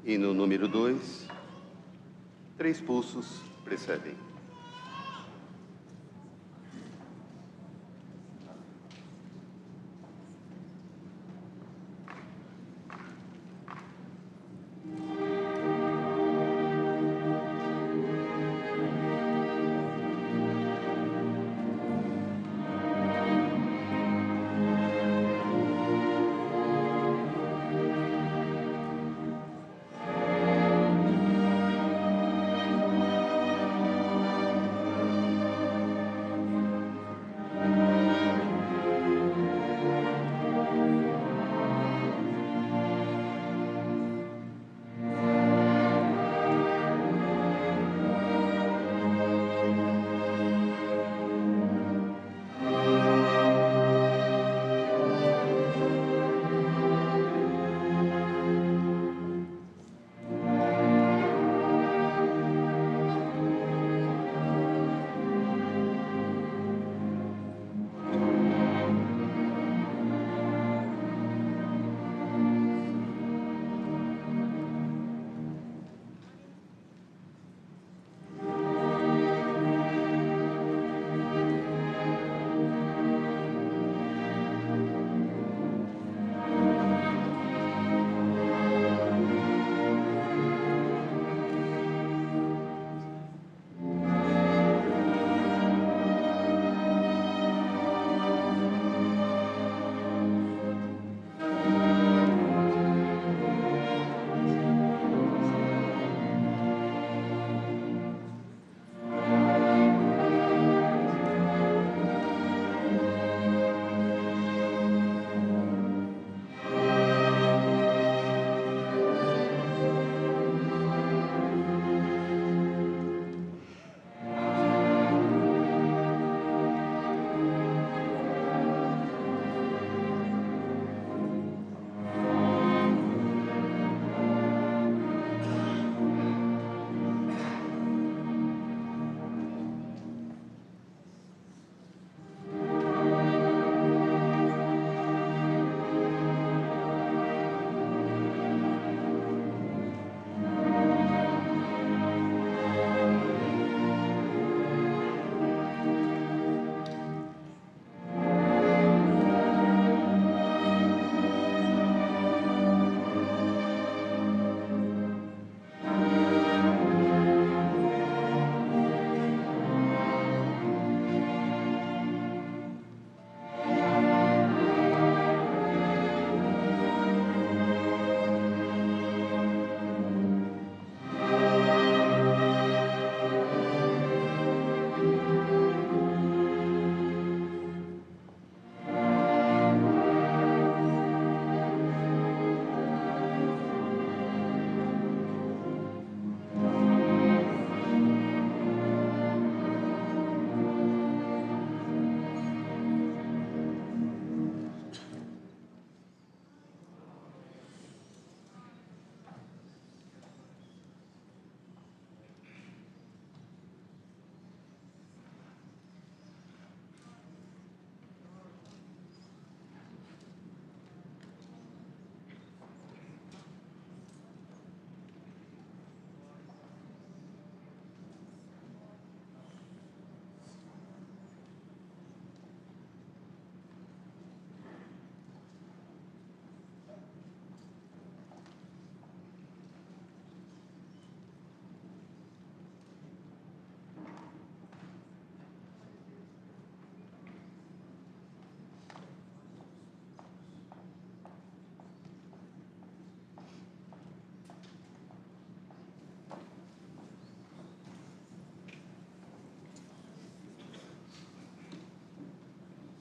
Hino número 2, 3 pulsos precedem.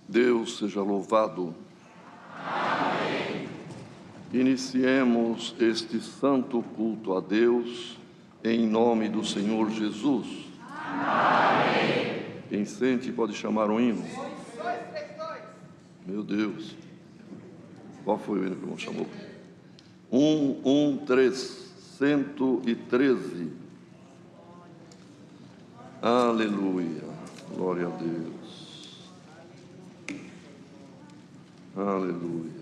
Deus seja louvado. Amém. Iniciemos este santo culto a Deus em nome do Senhor Jesus. Amém. Quem sente pode chamar um hino. Meu Deus. Qual foi o hino que o irmão chamou? 113. Aleluia. Glória a Deus. Aleluia.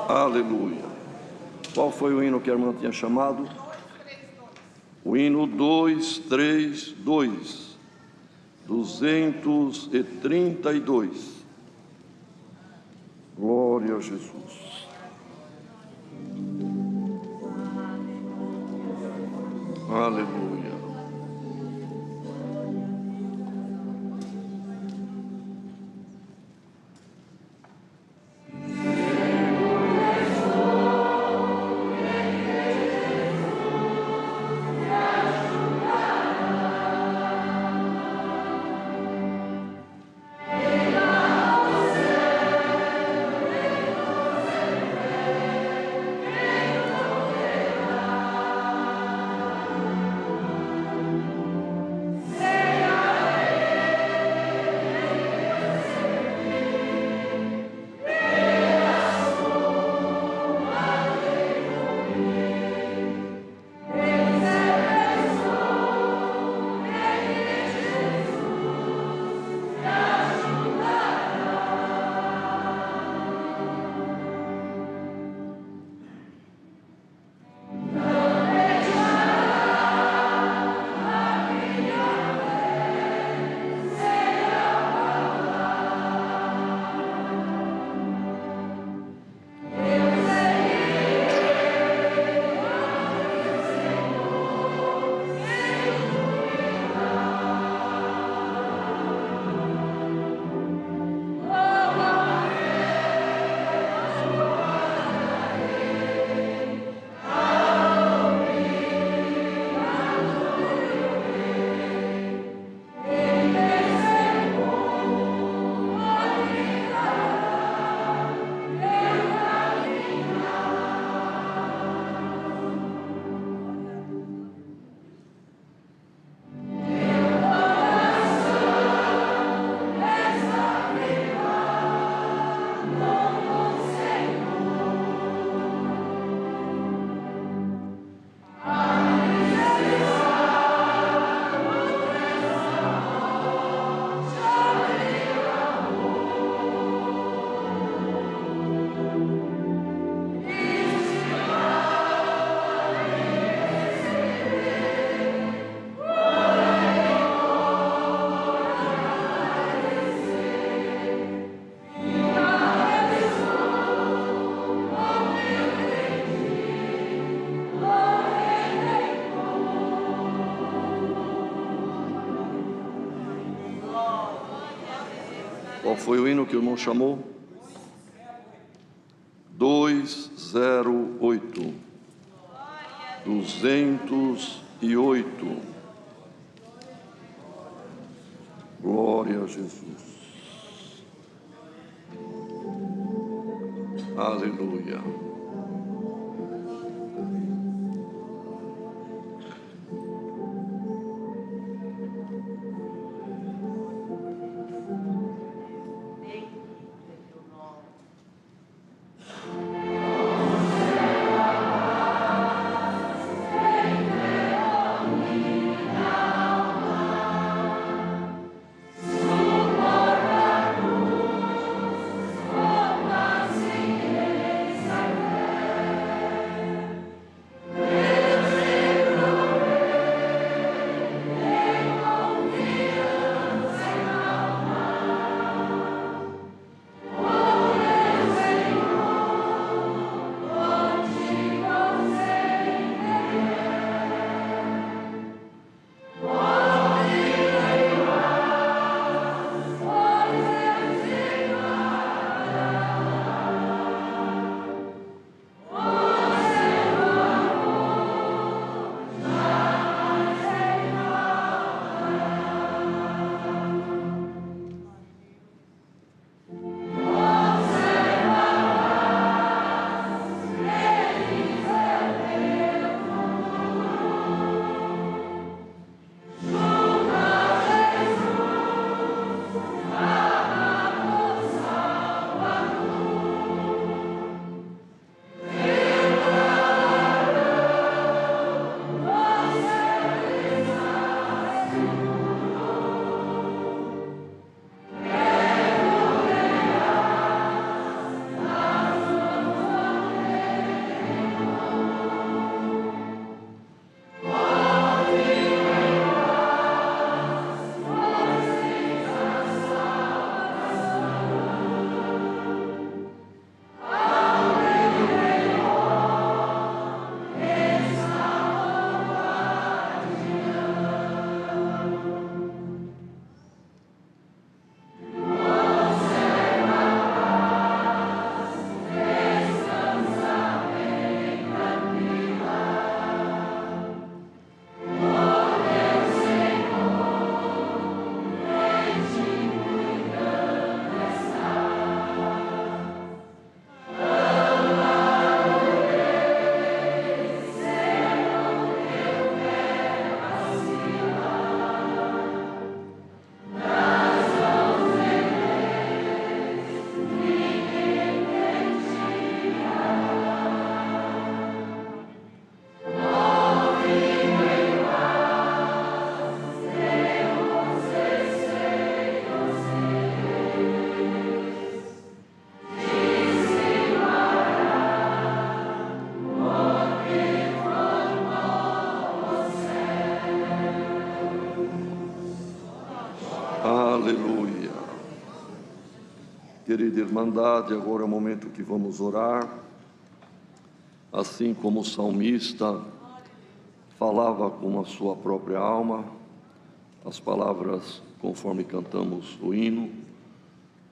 Aleluia. Qual foi o hino que a irmã tinha chamado? O hino 232. 232. Glória a Jesus. Aleluia. Qual foi o hino que o irmão chamou? 208. 208. Glória a Jesus. Aleluia. Senhor. Querida Irmandade, agora é o momento que vamos orar. Assim como o salmista falava com a sua própria alma, as palavras conforme cantamos o hino,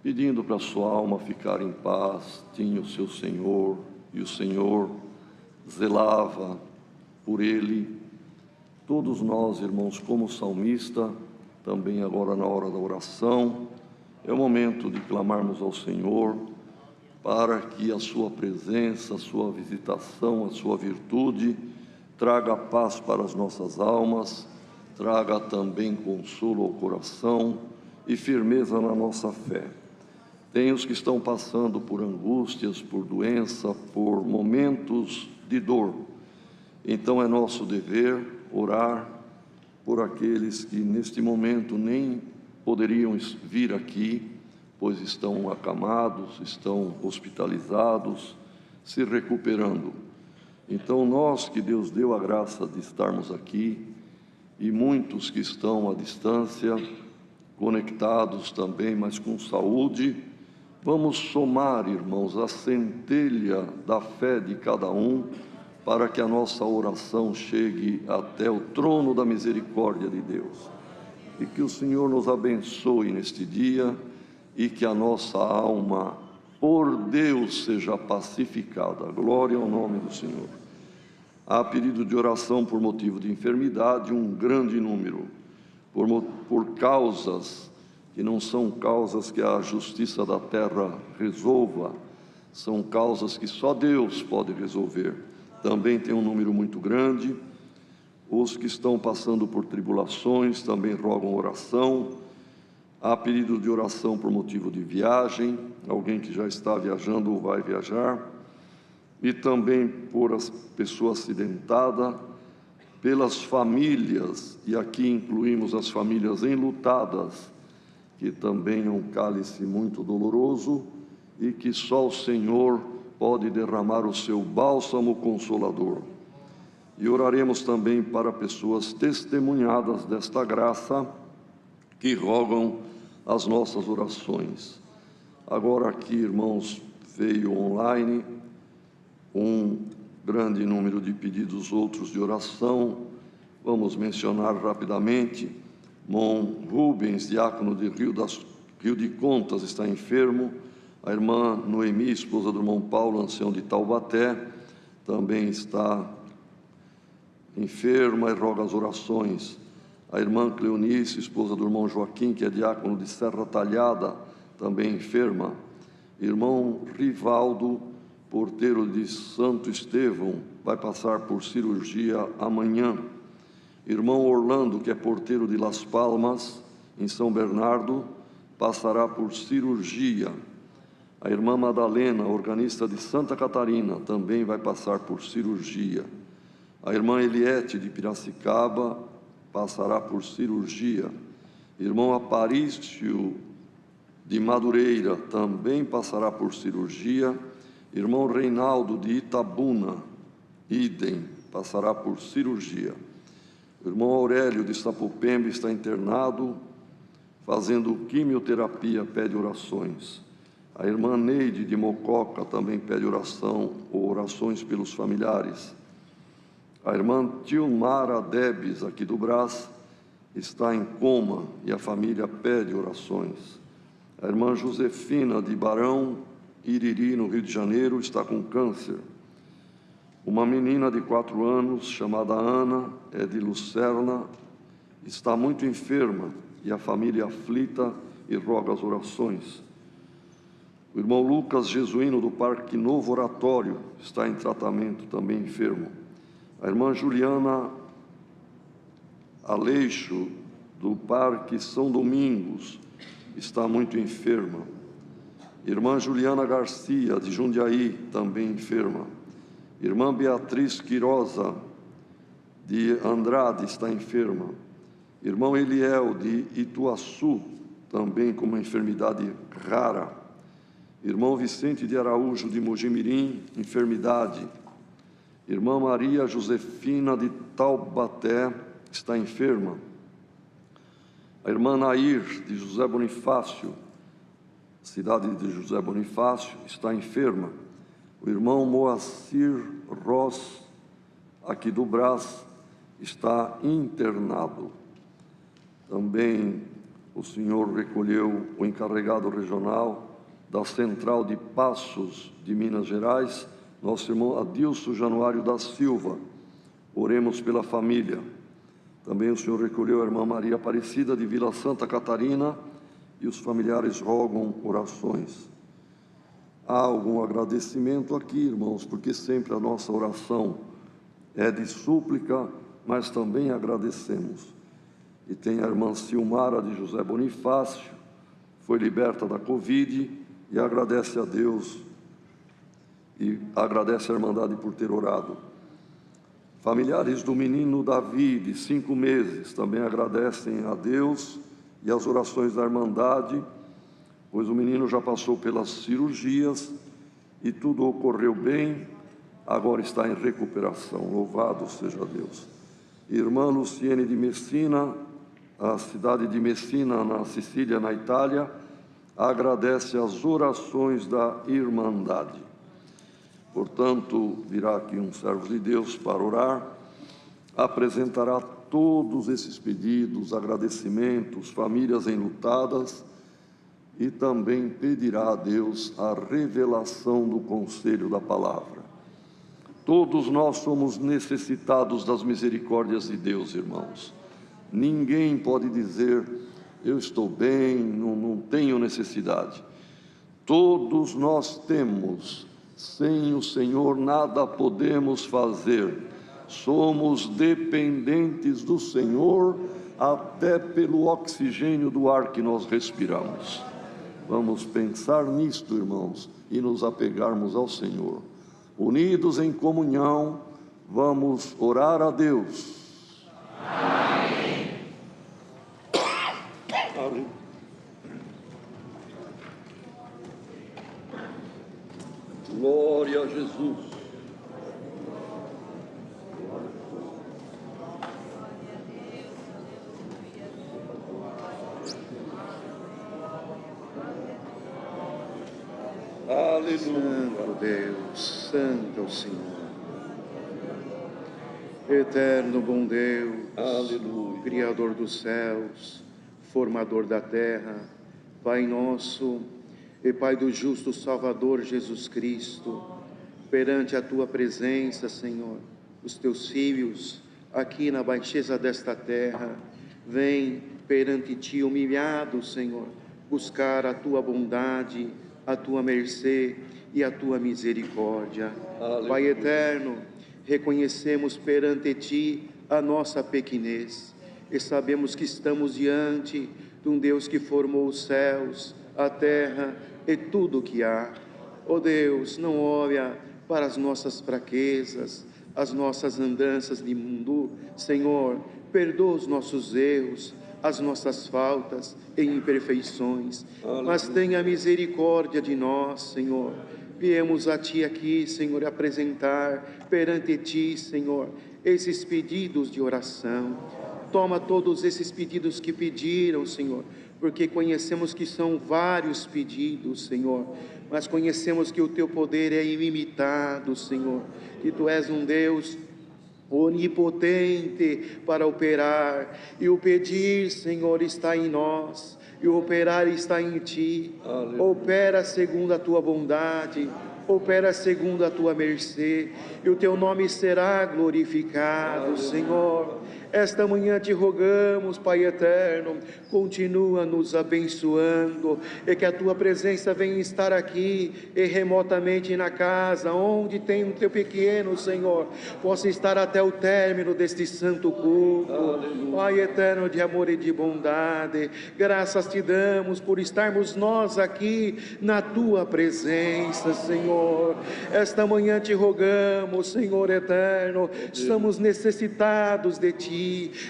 pedindo para a sua alma ficar em paz, tinha o seu Senhor, e o Senhor zelava por ele. Todos nós, irmãos, como salmista, também agora na hora da oração, é o momento de clamarmos ao Senhor para que a sua presença, a sua visitação, a sua virtude traga paz para as nossas almas, traga também consolo ao coração e firmeza na nossa fé. Tem os que estão passando por angústias, por doença, por momentos de dor. Então é nosso dever orar por aqueles que neste momento nem poderiam vir aqui, pois estão acamados, estão hospitalizados, se recuperando. Então nós que Deus deu a graça de estarmos aqui, e muitos que estão à distância, conectados também, mas com saúde, vamos somar, irmãos, a centelha da fé de cada um, para que a nossa oração chegue até o trono da misericórdia de Deus. E que o Senhor nos abençoe neste dia, e que a nossa alma, por Deus, seja pacificada. Glória ao nome do Senhor. Há pedido de oração por motivo de enfermidade, um grande número, por causas que não são causas que a justiça da terra resolva, são causas que só Deus pode resolver. Também tem um número muito grande. Os que estão passando por tribulações também rogam oração. Há pedido de oração por motivo de viagem, alguém que já está viajando ou vai viajar, e também por as pessoas acidentadas, pelas famílias, e aqui incluímos as famílias enlutadas, que também é um cálice muito doloroso, e que só o Senhor pode derramar o seu bálsamo consolador. E oraremos também para pessoas testemunhadas desta graça, que rogam as nossas orações. Agora aqui, irmãos, veio online um grande número de pedidos, outros de oração. Vamos mencionar rapidamente. Irmão Rubens, diácono de Rio de Contas, está enfermo. A irmã Noemi, esposa do irmão Paulo, ancião de Taubaté, também está enferma e roga as orações. A irmã Cleonice, esposa do irmão Joaquim, que é diácono de Serra Talhada, também enferma. Irmão Rivaldo, porteiro de Santo Estevão, vai passar por cirurgia amanhã. Irmão Orlando, que é porteiro de Las Palmas, em São Bernardo, passará por cirurgia. A irmã Madalena, organista de Santa Catarina, também vai passar por cirurgia. A irmã Eliete, de Piracicaba, passará por cirurgia. Irmão Aparício, de Madureira, também passará por cirurgia. Irmão Reinaldo, de Itabuna, idem, passará por cirurgia. O irmão Aurélio, de Sapopemba, está internado, fazendo quimioterapia, pede orações. A irmã Neide, de Mococa, também pede oração ou orações pelos familiares. A irmã Tilmara Debes, aqui do Brás, está em coma e a família pede orações. A irmã Josefina, de Barão Iriri, no Rio de Janeiro, está com câncer. Uma menina de 4 anos, chamada Ana, é de Lucerna, está muito enferma e a família aflita e roga as orações. O irmão Lucas Jesuíno, do Parque Novo Oratório, está em tratamento, também enfermo. A irmã Juliana Aleixo, do Parque São Domingos, está muito enferma. Irmã Juliana Garcia, de Jundiaí, também enferma. Irmã Beatriz Quirosa, de Andrade, está enferma. Irmão Eliel, de Ituaçu, também com uma enfermidade rara. Irmão Vicente de Araújo, de Mojimirim, enfermidade. Irmã Maria Josefina, de Taubaté, está enferma. A irmã Nair, de José Bonifácio, cidade de José Bonifácio, está enferma. O irmão Moacir Ross, aqui do Brás, está internado. Também o senhor recolheu o encarregado regional da Central de Passos de Minas Gerais, nosso irmão Adilson Januário da Silva. Oremos pela família. Também o senhor recolheu a irmã Maria Aparecida de Vila Santa Catarina e os familiares rogam orações. Há algum agradecimento aqui, irmãos, porque sempre a nossa oração é de súplica, mas também agradecemos. E tem a irmã Silmara de José Bonifácio, foi liberta da Covid e agradece a Deus e agradece a Irmandade por ter orado. Familiares do menino Davi, de 5 meses, também agradecem a Deus e as orações da Irmandade, pois o menino já passou pelas cirurgias e tudo ocorreu bem, agora está em recuperação. Louvado seja Deus. Irmã Luciene de Messina, a cidade de Messina, na Sicília, na Itália, agradece as orações da Irmandade. Portanto, virá aqui um servo de Deus para orar, apresentará todos esses pedidos, agradecimentos, famílias enlutadas, e também pedirá a Deus a revelação do conselho da palavra. Todos nós somos necessitados das misericórdias de Deus, irmãos. Ninguém pode dizer, eu estou bem, não tenho necessidade. Todos nós temos. Sem o Senhor nada podemos fazer. Somos dependentes do Senhor até pelo oxigênio do ar que nós respiramos. Vamos pensar nisto, irmãos, e nos apegarmos ao Senhor. Unidos em comunhão, vamos orar a Deus. Amém. Amém. Glória a Jesus. Aleluia. Santo Deus, santo é o Senhor. Eterno bom Deus, Aleluia. Criador dos céus, Formador da terra, Pai nosso e Pai do justo Salvador Jesus Cristo, perante a Tua presença, Senhor, os Teus filhos, aqui na baixeza desta terra, vem perante Ti humilhados, Senhor, buscar a Tua bondade, a Tua mercê e a Tua misericórdia. Aleluia. Pai eterno, reconhecemos perante Ti a nossa pequenez e sabemos que estamos diante de um Deus que formou os céus, a terra e tudo o que há. Ó Deus, não olha para as nossas fraquezas, as nossas andanças de mundo. Senhor, perdoa os nossos erros, as nossas faltas e imperfeições, mas tenha misericórdia de nós, Senhor. Viemos a Ti aqui, Senhor, apresentar perante Ti, Senhor, esses pedidos de oração. Toma todos esses pedidos que pediram, Senhor, porque conhecemos que são vários pedidos, Senhor, mas conhecemos que o Teu poder é ilimitado, Senhor, que Tu és um Deus onipotente para operar, e o pedir, Senhor, está em nós, e o operar está em Ti. Aleluia. Opera segundo a Tua bondade, opera segundo a Tua mercê, e o Teu nome será glorificado. Aleluia. Senhor, esta manhã Te rogamos, Pai eterno, continua nos abençoando, e que a Tua presença venha estar aqui e remotamente na casa, onde tem o Teu pequeno, Senhor, possa estar até o término deste santo culto. Aleluia. Pai eterno de amor e de bondade, graças Te damos por estarmos nós aqui na Tua presença, Senhor. Esta manhã Te rogamos, Senhor eterno, estamos necessitados de Ti.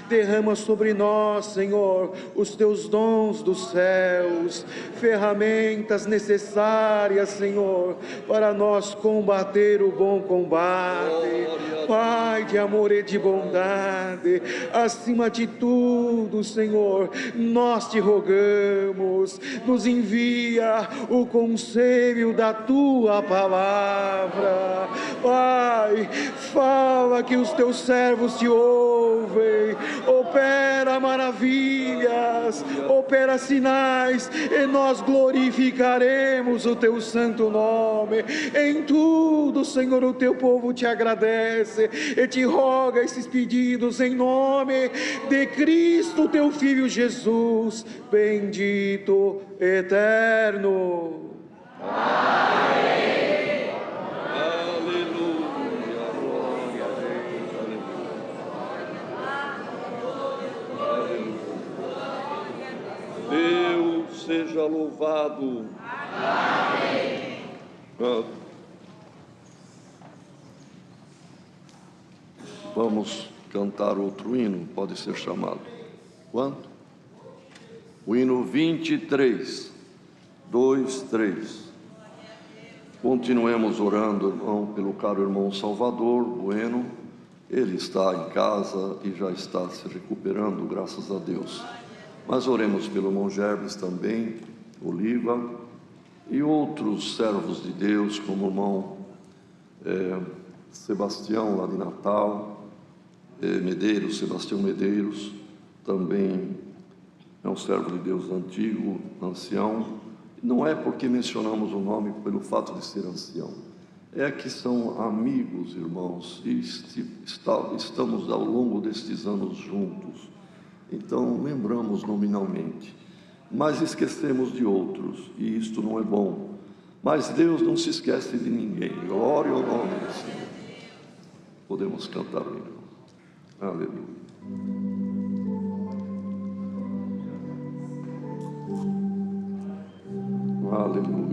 Derrama sobre nós, Senhor, os Teus dons dos céus, ferramentas necessárias, Senhor, para nós combater o bom combate. Pai de amor e de bondade, acima de tudo, tudo, Senhor, nós te rogamos, nos envia o conselho da tua palavra. Pai, fala que os teus servos te ouvem, opera maravilhas, opera sinais, e nós glorificaremos o teu santo nome. Em tudo, Senhor, o teu povo te agradece e te roga esses pedidos em nome de Cristo, teu Filho Jesus, bendito, eterno. Aleluia, glória a Deus, aleluia. Deus seja louvado. Vamos cantar outro hino, pode ser chamado. Quanto? O hino 23, 2, 3. Continuemos orando, irmão, pelo caro irmão Salvador Bueno. Ele está em casa e já está se recuperando, graças a Deus. Mas oremos pelo irmão Gerbes também, Oliva, e outros servos de Deus, como o irmão Sebastião, lá de Natal, Medeiros, Sebastião Medeiros, também é um servo de Deus antigo, ancião. Não é porque mencionamos o nome pelo fato de ser ancião, é que são amigos, irmãos, e estamos ao longo destes anos juntos. Então lembramos nominalmente, mas esquecemos de outros, e isto não é bom. Mas Deus não se esquece de ninguém. Glória ao nome do Senhor. Podemos cantar o hino. Aleluia. Aleluia.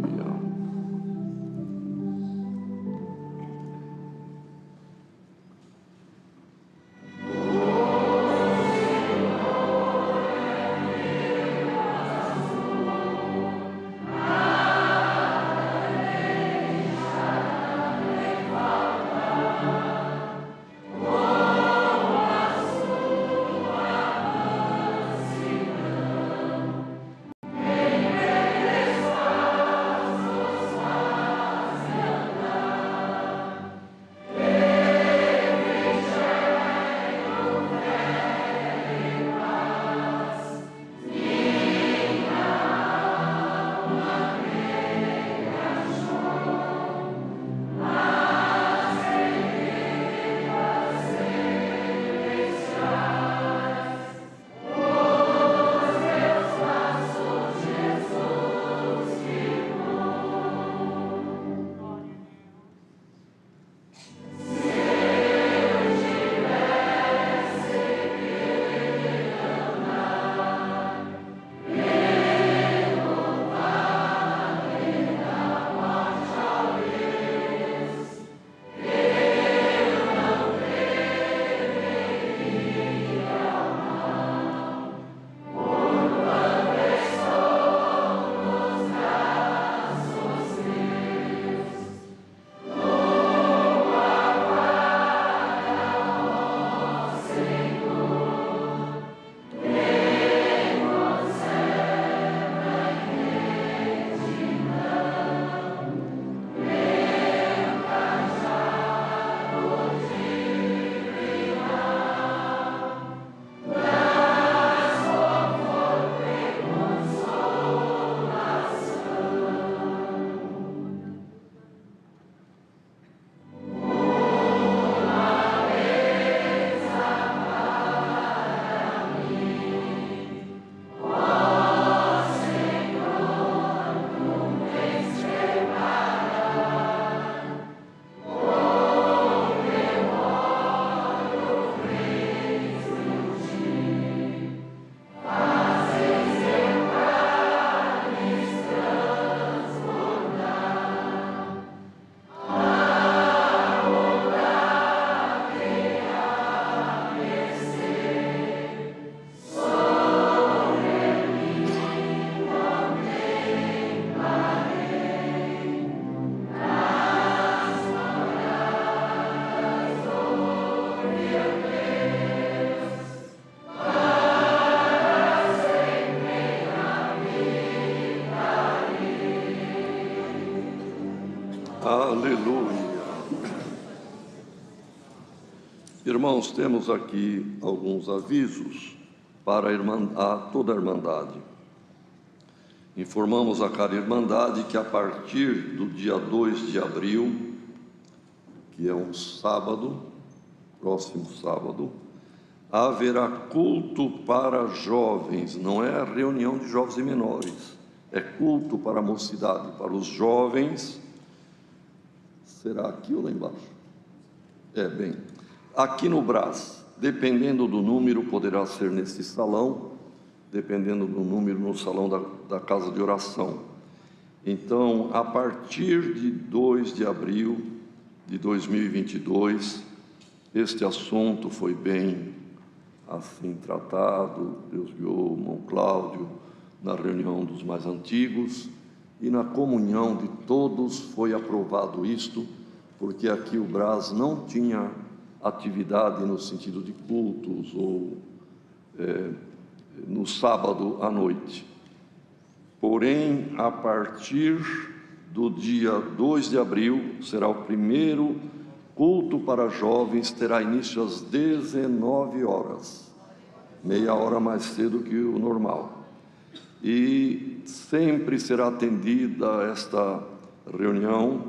Aleluia. Irmãos, temos aqui alguns avisos para a toda a Irmandade. Informamos a cada Irmandade que a partir do dia 2 de abril, que é um sábado, próximo sábado, haverá culto para jovens. Não é a reunião de jovens e menores, é culto para a mocidade, para os jovens. Será aqui ou lá embaixo? Bem, aqui no Brás, dependendo do número, poderá ser nesse salão, dependendo do número, no salão da casa de oração. Então, a partir de 2 de abril de 2022, este assunto foi bem assim tratado. Deus guiou o irmão Cláudio na reunião dos mais antigos, e na comunhão de todos foi aprovado isto, porque aqui o Brás não tinha atividade no sentido de cultos ou no sábado à noite. Porém, a partir do dia 2 de abril, será o primeiro culto para jovens, terá início às 19 horas, meia hora mais cedo que o normal. E sempre será atendida esta reunião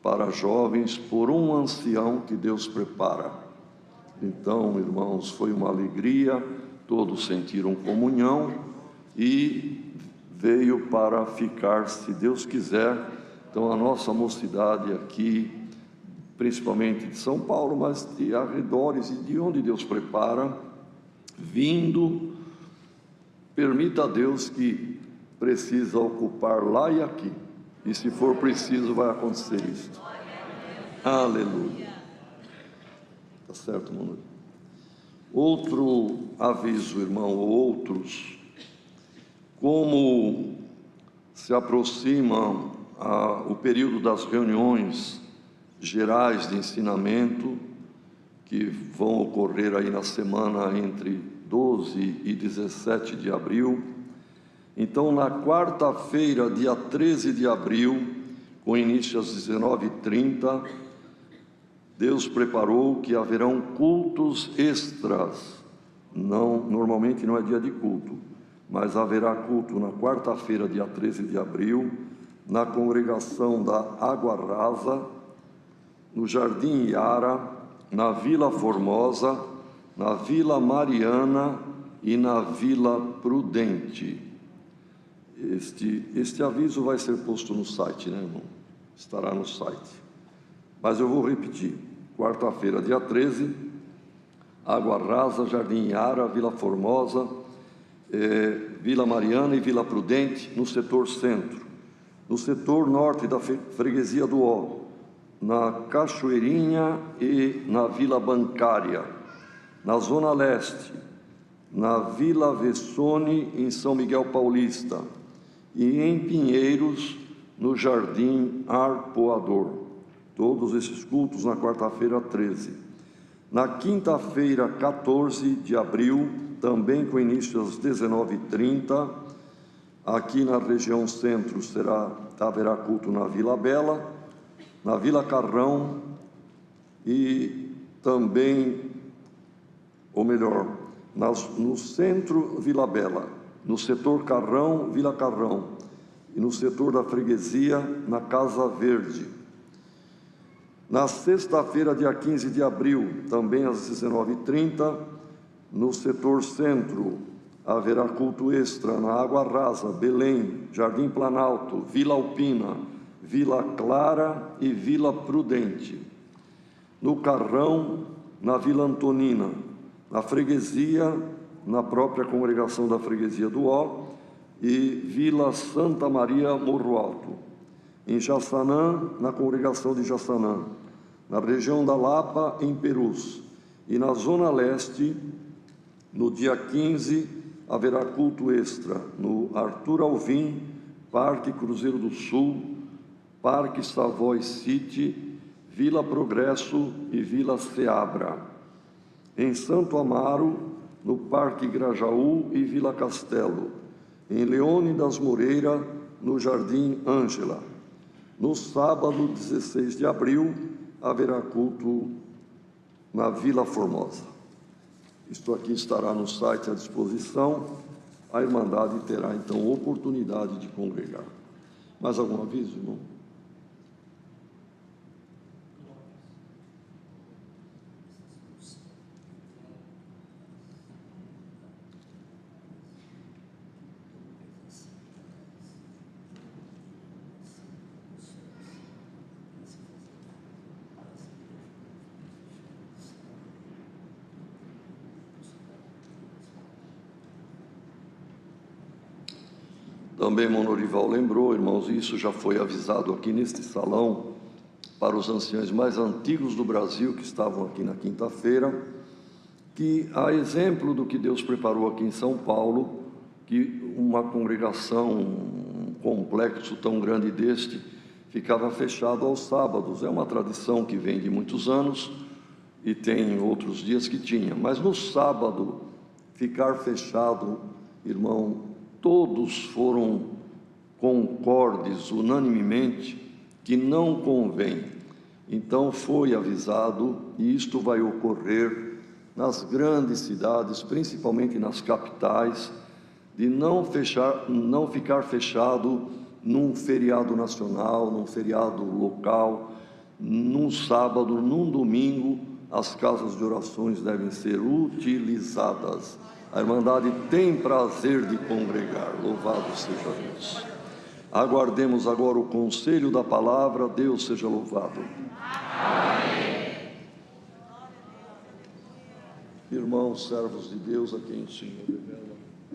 para jovens por um ancião que Deus prepara. Então, irmãos, foi uma alegria, todos sentiram comunhão e veio para ficar, se Deus quiser. Então, a nossa mocidade aqui, principalmente de São Paulo, mas de arredores e de onde Deus prepara, vindo, permita a Deus que precisa ocupar lá e aqui, e se for preciso vai acontecer isso. Aleluia. Tá certo, mano? Outro aviso, irmão, ou outros, como se aproxima o período das reuniões gerais de ensinamento, que vão ocorrer aí na semana entre 12 e 17 de abril. Então, na quarta-feira, dia 13 de abril, com início às 19h30, Deus preparou que haverão cultos extras. Normalmente não é dia de culto, mas haverá culto na quarta-feira, dia 13 de abril, na congregação da Água Rasa, no Jardim Iara, na Vila Formosa, na Vila Mariana e na Vila Prudente. Este aviso vai ser posto no site, né, irmão? Estará no site. Mas eu vou repetir. Quarta-feira, dia 13, Água Rasa, Jardim Iara, Vila Formosa, Vila Mariana e Vila Prudente, no setor centro. No setor norte da freguesia do Ó, na Cachoeirinha e na Vila Bancária. Na zona leste, na Vila Vessone, em São Miguel Paulista, e em Pinheiros, no Jardim Arpoador. Todos esses cultos na quarta-feira 13. Na quinta-feira, 14 de abril, também com início às 19h30, aqui na região centro haverá culto na Vila Bela, na Vila Carrão e também, ou melhor, no centro Vila Bela, no setor Carrão, Vila Carrão, e no setor da freguesia, na Casa Verde. Na sexta-feira, dia 15 de abril, também às 19h30, no setor centro, haverá culto extra na Água Rasa, Belém, Jardim Planalto, Vila Alpina, Vila Clara e Vila Prudente. No Carrão, na Vila Antonina, na freguesia, na própria congregação da freguesia do Ó, e Vila Santa Maria, Morro Alto. Em Jaçanã, na congregação de Jaçanã. Na região da Lapa, em Perus. E na zona leste, no dia 15, haverá culto extra no Arthur Alvim, Parque Cruzeiro do Sul, Parque Savoy City, Vila Progresso e Vila Seabra. Em Santo Amaro, no Parque Grajaú e Vila Castelo. Em Leônidas Moreira, no Jardim Ângela. No sábado, 16 de abril, haverá culto na Vila Formosa. Isto aqui estará no site à disposição. A Irmandade terá, então, oportunidade de congregar. Mais algum aviso, irmão? Também Monorival lembrou, irmãos, e isso já foi avisado aqui neste salão, para os anciãos mais antigos do Brasil, que estavam aqui na quinta-feira, que, a exemplo do que Deus preparou aqui em São Paulo, que uma congregação, um complexo tão grande deste, ficava fechado aos sábados. É uma tradição que vem de muitos anos, e tem outros dias que tinha. Mas no sábado, ficar fechado, irmão, todos foram concordes, unanimemente, que não convém. Então foi avisado, e isto vai ocorrer nas grandes cidades, principalmente nas capitais, de não ficar fechado num feriado nacional, num feriado local, num sábado, num domingo. As casas de orações devem ser utilizadas. A Irmandade tem prazer de congregar, louvado seja Deus. Aguardemos agora o conselho da palavra. Deus seja louvado. Amém. Irmãos, servos de Deus, a quem o Senhor revela a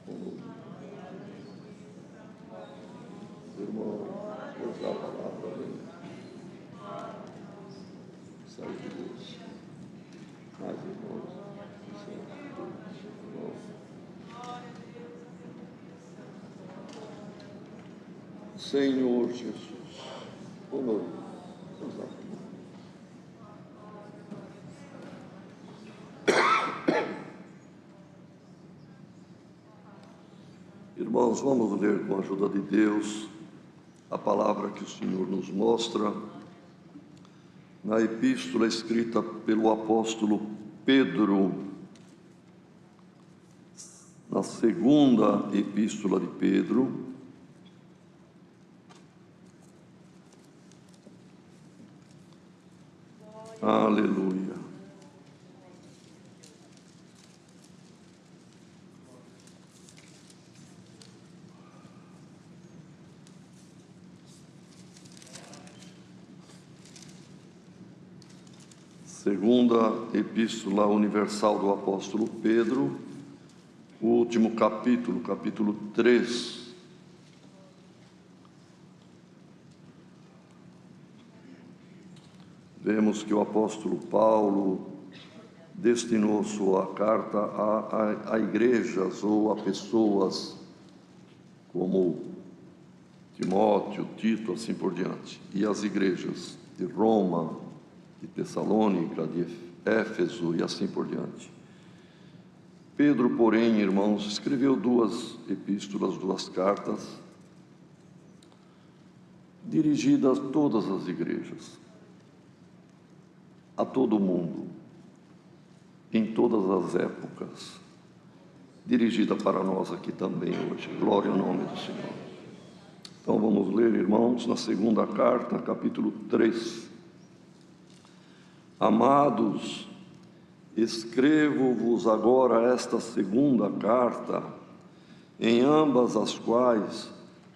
palavra. Irmão, hoje a palavra vem. Servo de Deus. Mais irmãos, Senhor Jesus, honor, irmãos, vamos ler com a ajuda de Deus a palavra que o Senhor nos mostra na epístola escrita pelo apóstolo Pedro, na segunda epístola de Pedro, aleluia. Segunda Epístola Universal do Apóstolo Pedro, o último capítulo, capítulo 3. Vemos que o apóstolo Paulo destinou sua carta a igrejas ou a pessoas como Timóteo, Tito, assim por diante, e as igrejas de Roma, de Tessalônica, de Éfeso e assim por diante. Pedro, porém, irmãos, escreveu duas epístolas, duas cartas, dirigidas a todas as igrejas, a todo mundo, em todas as épocas, dirigida para nós aqui também hoje. Glória ao nome do Senhor. Então vamos ler, irmãos, na segunda carta, capítulo 3. Amados, escrevo-vos agora esta segunda carta, em ambas as quais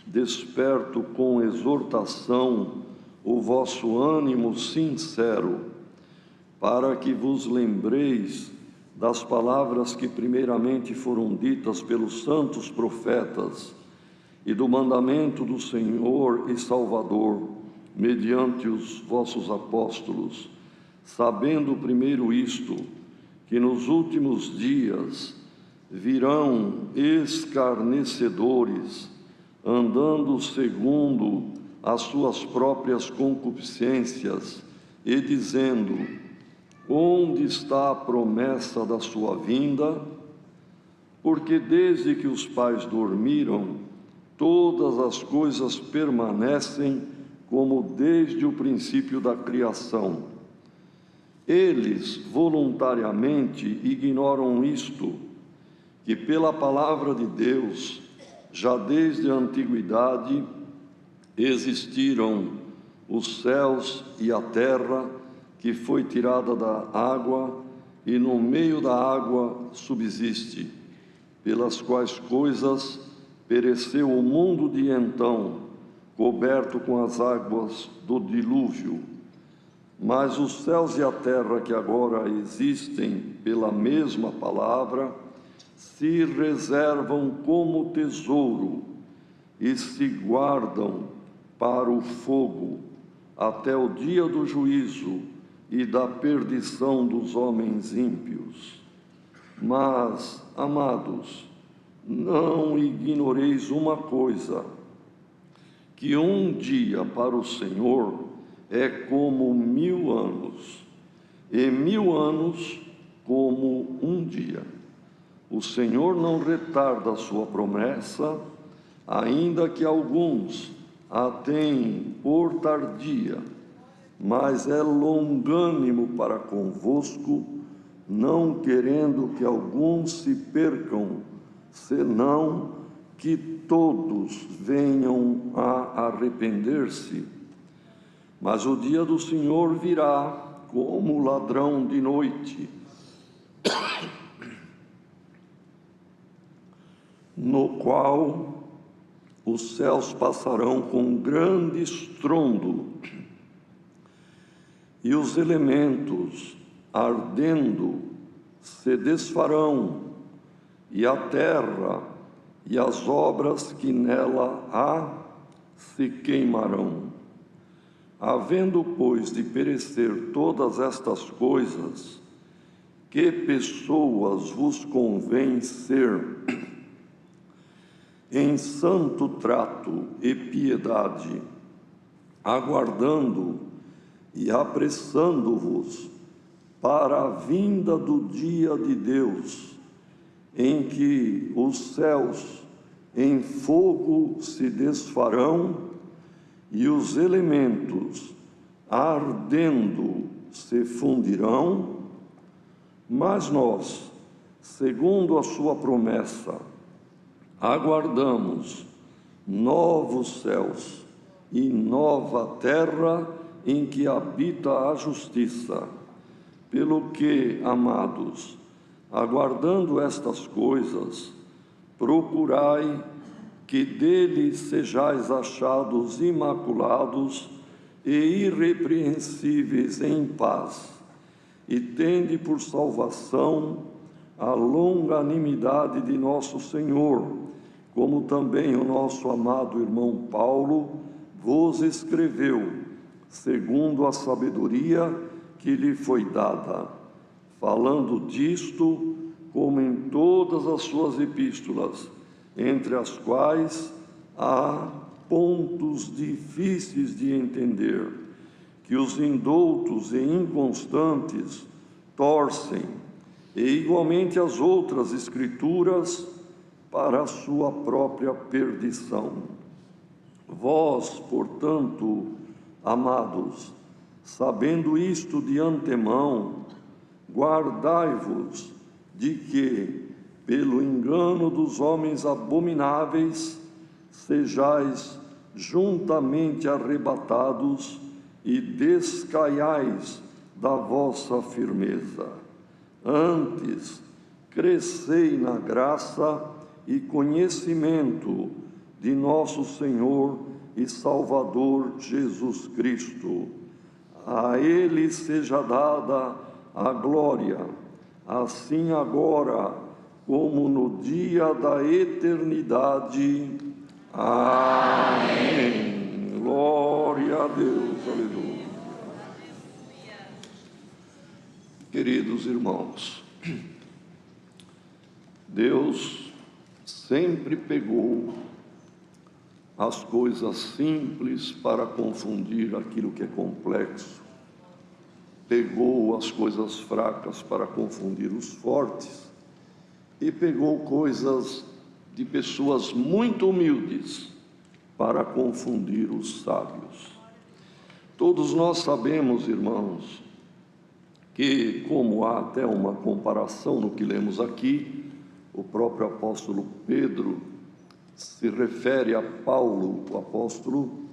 desperto com exortação o vosso ânimo sincero, para que vos lembreis das palavras que primeiramente foram ditas pelos santos profetas e do mandamento do Senhor e Salvador, mediante os vossos apóstolos, sabendo primeiro isto, que nos últimos dias virão escarnecedores, andando segundo as suas próprias concupiscências, e dizendo: onde está a promessa da sua vinda? Porque desde que os pais dormiram, todas as coisas permanecem como desde o princípio da criação. Eles voluntariamente ignoram isto, que pela palavra de Deus, já desde a antiguidade, existiram os céus e a terra, que foi tirada da água, e no meio da água subsiste, pelas quais coisas pereceu o mundo de então, coberto com as águas do dilúvio. Mas os céus e a terra que agora existem pela mesma palavra, se reservam como tesouro e se guardam para o fogo, até o dia do juízo e da perdição dos homens ímpios. Mas, amados, não ignoreis uma coisa, que um dia para o Senhor é como 1000 anos, e 1000 anos como um dia. O Senhor não retarda a sua promessa, ainda que alguns a tenham por tardia, mas é longânimo para convosco, não querendo que alguns se percam, senão que todos venham a arrepender-se. Mas o dia do Senhor virá como ladrão de noite, no qual os céus passarão com grande estrondo, e os elementos, ardendo, se desfarão, e a terra e as obras que nela há se queimarão. Havendo, pois, de perecer todas estas coisas, que pessoas vos convém ser em santo trato e piedade, aguardando e apressando-vos para a vinda do dia de Deus, em que os céus em fogo se desfarão e os elementos ardendo se fundirão, mas nós, segundo a sua promessa, aguardamos novos céus e nova terra em que habita a justiça. Pelo que, amados, aguardando estas coisas, procurai que dele sejais achados imaculados e irrepreensíveis em paz, e tende por salvação a longanimidade de nosso Senhor, como também o nosso amado irmão Paulo vos escreveu, segundo a sabedoria que lhe foi dada, falando disto, como em todas as suas epístolas, entre as quais há pontos difíceis de entender, que os indoutos e inconstantes torcem, e igualmente as outras escrituras, para a sua própria perdição. Vós, portanto, amados, sabendo isto de antemão, guardai-vos de que, pelo engano dos homens abomináveis, sejais juntamente arrebatados e descaiais da vossa firmeza. Antes, crescei na graça e conhecimento de nosso Senhor e Salvador Jesus Cristo. A Ele seja dada a glória, assim agora como no dia da eternidade. Amém. Glória a Deus. Aleluia. Queridos irmãos, Deus sempre pegou as coisas simples para confundir aquilo que é complexo, pegou as coisas fracas para confundir os fortes, e pegou coisas de pessoas muito humildes para confundir os sábios. Todos nós sabemos, irmãos, que, como há até uma comparação no que lemos aqui, o próprio apóstolo Pedro se refere a Paulo, o apóstolo,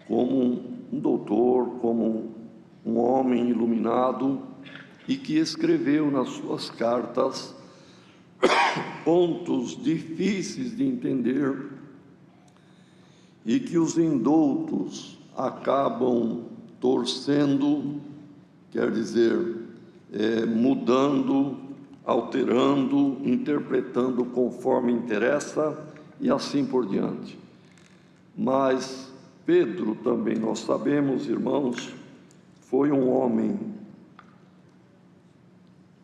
como um doutor, como um homem iluminado, e que escreveu nas suas cartas pontos difíceis de entender e que os indoutos acabam torcendo, quer dizer, mudando, alterando, interpretando conforme interessa e assim por diante. Mas Pedro também, nós sabemos, irmãos, foi um homem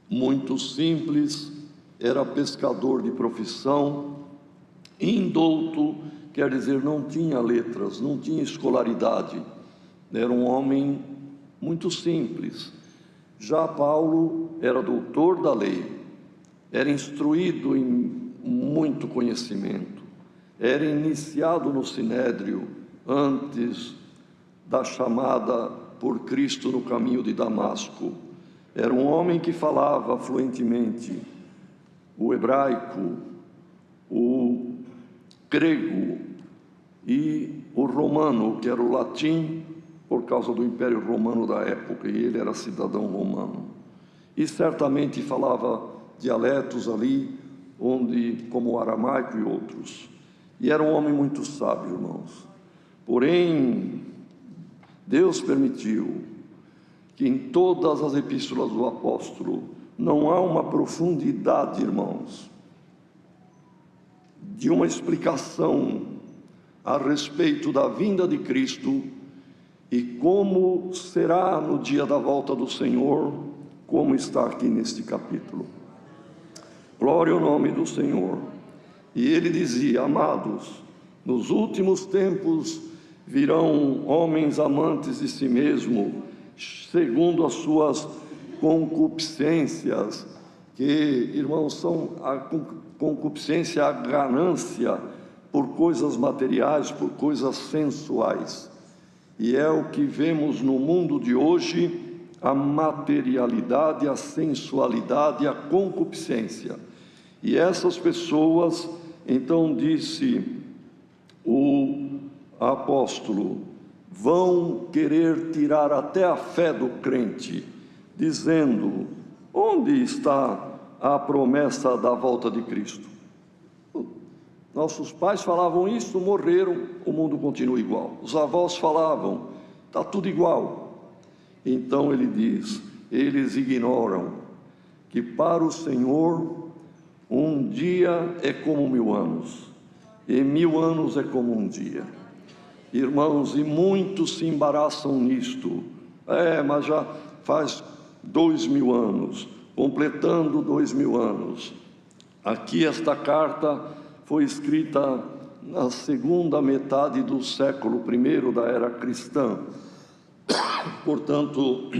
muito simples, era pescador de profissão, indouto, quer dizer, não tinha letras, não tinha escolaridade, era um homem muito simples. Já Paulo era doutor da lei, era instruído em muito conhecimento, era iniciado no Sinédrio antes da chamada por Cristo no caminho de Damasco. Era um homem que falava fluentemente o hebraico, o grego e o romano, que era o latim, por causa do Império Romano da época, e ele era cidadão romano. E certamente falava dialetos ali, como o aramaico e outros. E era um homem muito sábio, irmãos. Porém, Deus permitiu que em todas as epístolas do apóstolo não há uma profundidade, irmãos, de uma explicação a respeito da vinda de Cristo e como será no dia da volta do Senhor, como está aqui neste capítulo. Glória ao nome do Senhor. E ele dizia: amados, nos últimos tempos virão homens amantes de si mesmo, segundo as suas concupiscências, que, irmãos, são a concupiscência, a ganância por coisas materiais, por coisas sensuais. E é o que vemos no mundo de hoje, a materialidade, a sensualidade, a concupiscência. E essas pessoas, então disse o apóstolo, vão querer tirar até a fé do crente, dizendo: onde está a promessa da volta de Cristo? Nossos pais falavam isso, morreram, o mundo continua igual. Os avós falavam, está tudo igual. Então ele diz, eles ignoram que para o Senhor um dia é como 1000 anos, e 1000 anos é como um dia. Irmãos, e muitos se embaraçam nisto. Mas já faz 2000 anos, completando 2000 anos. Aqui esta carta foi escrita na segunda metade do século I da era cristã. Portanto,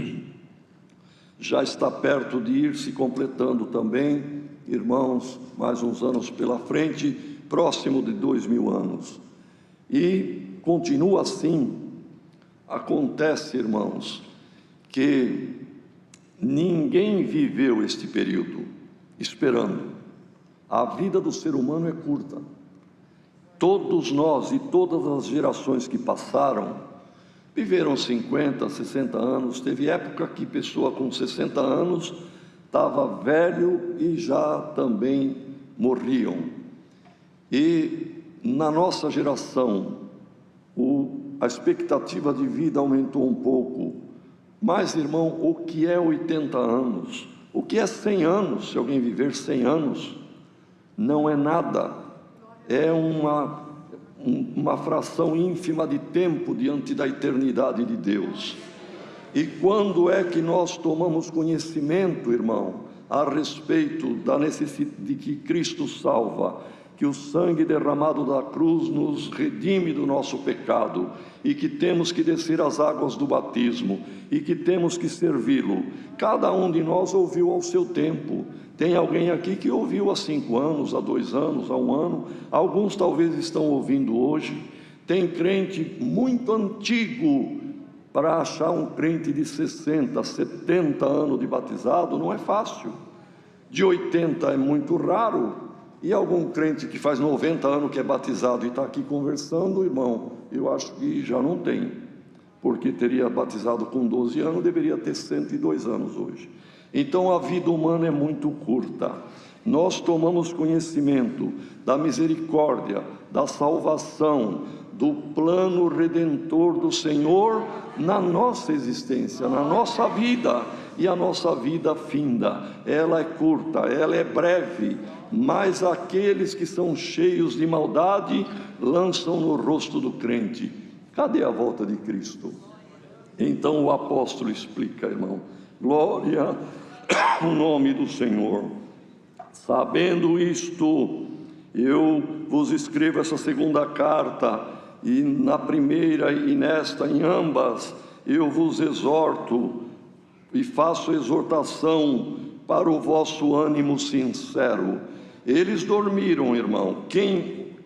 já está perto de ir se completando também, irmãos, mais uns anos pela frente, próximo de 2000 anos. E continua assim. Acontece, irmãos, que ninguém viveu este período esperando. A vida do ser humano é curta. Todos nós e todas as gerações que passaram viveram 50, 60 anos. Teve época que pessoa com 60 anos estava velho e já também morriam. E na nossa geração, a expectativa de vida aumentou um pouco. Mas, irmão, o que é 80 anos? O que é 100 anos? Se alguém viver 100 anos, não é nada. É uma fração ínfima de tempo diante da eternidade de Deus. E quando é que nós tomamos conhecimento, irmão, a respeito da necessidade de que Cristo salva que o sangue derramado da cruz nos redime do nosso pecado e que temos que descer as águas do batismo e que temos que servi-lo. Cada um de nós ouviu ao seu tempo. Tem alguém aqui que ouviu há 5 anos, há 2 anos, há 1 ano. Alguns talvez estão ouvindo hoje. Tem crente muito antigo. Para achar um crente de 60, 70 anos de batizado não é fácil. De 80 é muito raro. E algum crente que faz 90 anos que é batizado e está aqui conversando, irmão, eu acho que já não tem. Porque teria batizado com 12 anos, deveria ter 102 anos hoje. Então a vida humana é muito curta. Nós tomamos conhecimento da misericórdia, da salvação, do plano redentor do Senhor na nossa existência, na nossa vida. E a nossa vida finda, ela é curta, ela é breve, mas aqueles que são cheios de maldade lançam no rosto do crente: cadê a volta de Cristo? Então o apóstolo explica, irmão, glória ao nome do Senhor. Sabendo isto, eu vos escrevo essa segunda carta, e na primeira e nesta, em ambas, eu vos exorto e faço exortação para o vosso ânimo sincero. Eles dormiram, irmão. Quem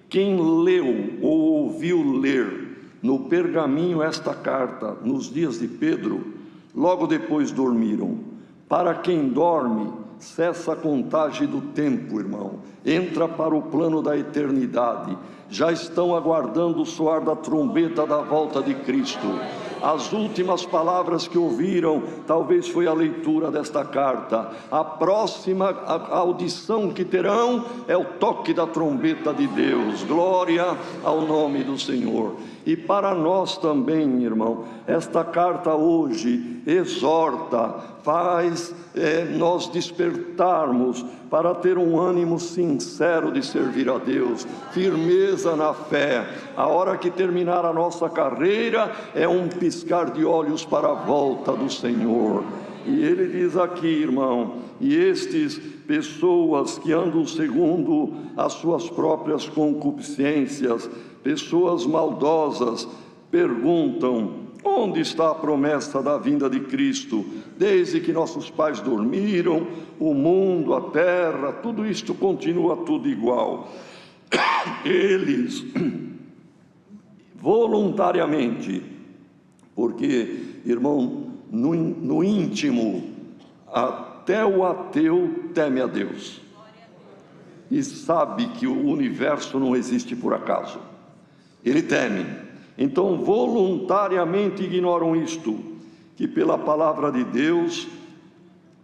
leu ou ouviu ler no pergaminho esta carta, nos dias de Pedro, logo depois dormiram. Para quem dorme, cessa a contagem do tempo, irmão. Entra para o plano da eternidade. Já estão aguardando o soar da trombeta da volta de Cristo. As últimas palavras que ouviram, talvez foi a leitura desta carta. A próxima audição que terão é o toque da trombeta de Deus. Glória ao nome do Senhor. E para nós também, irmão, esta carta hoje exorta, faz nós despertarmos para ter um ânimo sincero de servir a Deus, firmeza na fé. A hora que terminar a nossa carreira é um piscar de olhos para a volta do Senhor. E ele diz aqui, irmão, e estes pessoas que andam segundo as suas próprias concupiscências, pessoas maldosas, perguntam: onde está a promessa da vinda de Cristo? Desde que nossos pais dormiram, o mundo, a terra, tudo isto continua tudo igual. Eles, voluntariamente, porque, irmão, no íntimo, até o ateu teme a Deus e sabe que o universo não existe por acaso. Ele teme. Então voluntariamente ignoram isto, que pela palavra de Deus,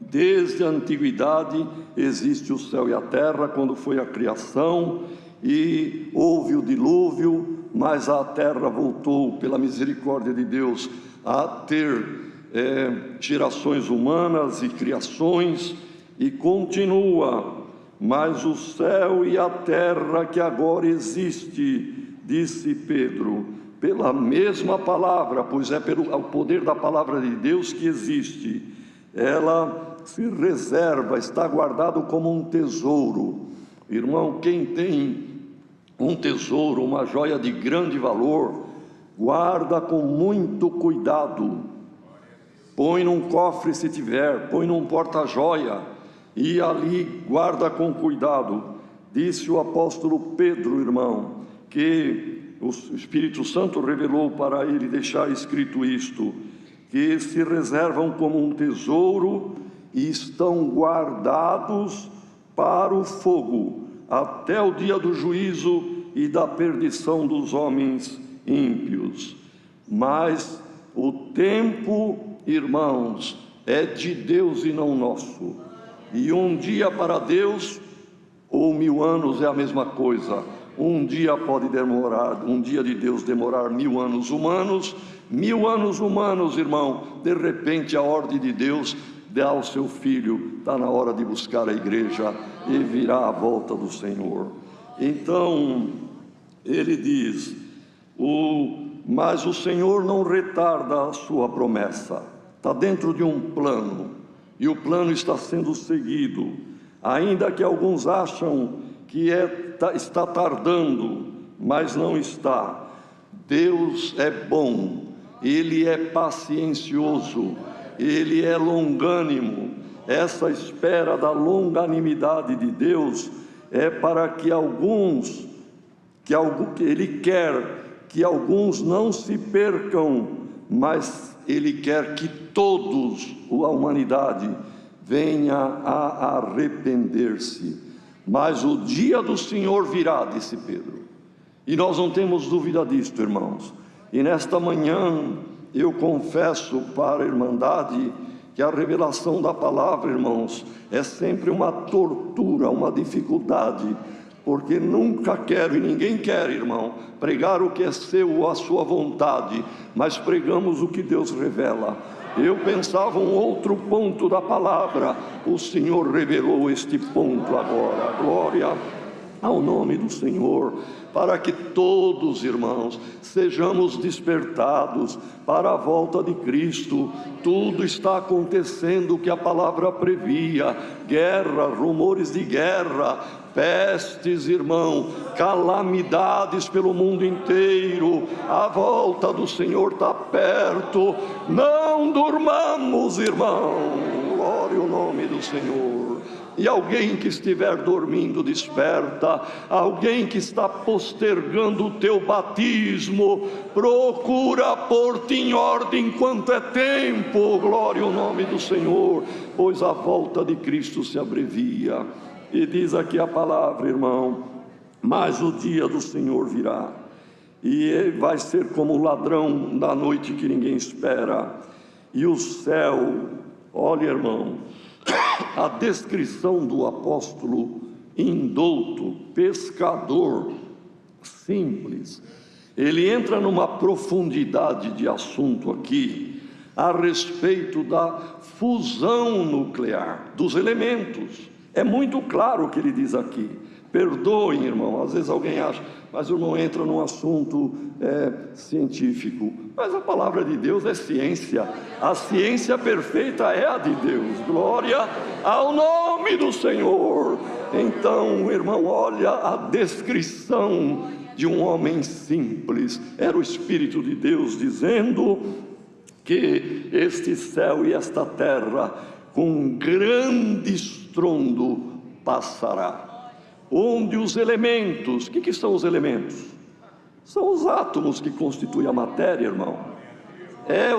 desde a antiguidade, existe o céu e a terra, quando foi a criação, e houve o dilúvio, mas a terra voltou, pela misericórdia de Deus, a ter gerações humanas e criações, e continua. Mas o céu e a terra que agora existe, disse Pedro, pela mesma palavra, pois é pelo poder da palavra de Deus que existe, ela se reserva, está guardado como um tesouro. Irmão, quem tem um tesouro, uma joia de grande valor, guarda com muito cuidado, põe num cofre se tiver, põe num porta-joia, e ali guarda com cuidado. Disse o apóstolo Pedro, irmão, que o Espírito Santo revelou para ele deixar escrito isto, que se reservam como um tesouro e estão guardados para o fogo, até o dia do juízo e da perdição dos homens ímpios. Mas o tempo, irmãos, é de Deus e não nosso. E um dia para Deus, ou 1000 anos é a mesma coisa. Um dia pode demorar, um dia de Deus demorar 1000 anos humanos. 1000 anos humanos, irmão, de repente a ordem de Deus dá ao seu filho, está na hora de buscar a igreja e virá a volta do Senhor. Então, ele diz, mas o Senhor não retarda a sua promessa, está dentro de um plano, e o plano está sendo seguido, ainda que alguns acham que é está tardando, mas não está. Deus é bom, Ele é paciencioso, Ele é longânimo. Essa espera da longanimidade de Deus é para que Ele quer que alguns não se percam, mas Ele quer que todos, a humanidade, venha a arrepender-se. Mas o dia do Senhor virá, disse Pedro, e nós não temos dúvida disto, irmãos. E nesta manhã eu confesso para a Irmandade que a revelação da palavra, irmãos, é sempre uma tortura, uma dificuldade, porque nunca quero, e ninguém quer, irmão, pregar o que é seu ou a sua vontade, mas pregamos o que Deus revela. Eu pensava um outro ponto da palavra, o Senhor revelou este ponto agora. Glória ao nome do Senhor, para que todos, irmãos, sejamos despertados para a volta de Cristo. Tudo está acontecendo o que a palavra previa: guerra, rumores de guerra, pestes, irmão, calamidades pelo mundo inteiro. A volta do Senhor está perto. Não durmamos, irmão. Glória ao nome do Senhor. E alguém que estiver dormindo, desperta. Alguém que está postergando o teu batismo, procura pôr-te em ordem enquanto é tempo. Glória ao nome do Senhor, pois a volta de Cristo se abrevia. E diz aqui a palavra, irmão: mas o dia do Senhor virá, e ele vai ser como o ladrão da noite que ninguém espera. E o céu, olha, irmão, a descrição do apóstolo indouto, pescador simples, ele entra numa profundidade de assunto aqui, a respeito da fusão nuclear dos elementos. É muito claro o que ele diz aqui. Perdoem, irmão, às vezes alguém acha, mas o irmão entra num assunto científico. Mas a palavra de Deus é ciência. A ciência perfeita é a de Deus. Glória ao nome do Senhor. Então, irmão, olha a descrição de um homem simples. Era o Espírito de Deus dizendo que este céu e esta terra, com grande estrondo, passará. Onde os elementos, o que são os elementos? São os átomos que constituem a matéria, irmão.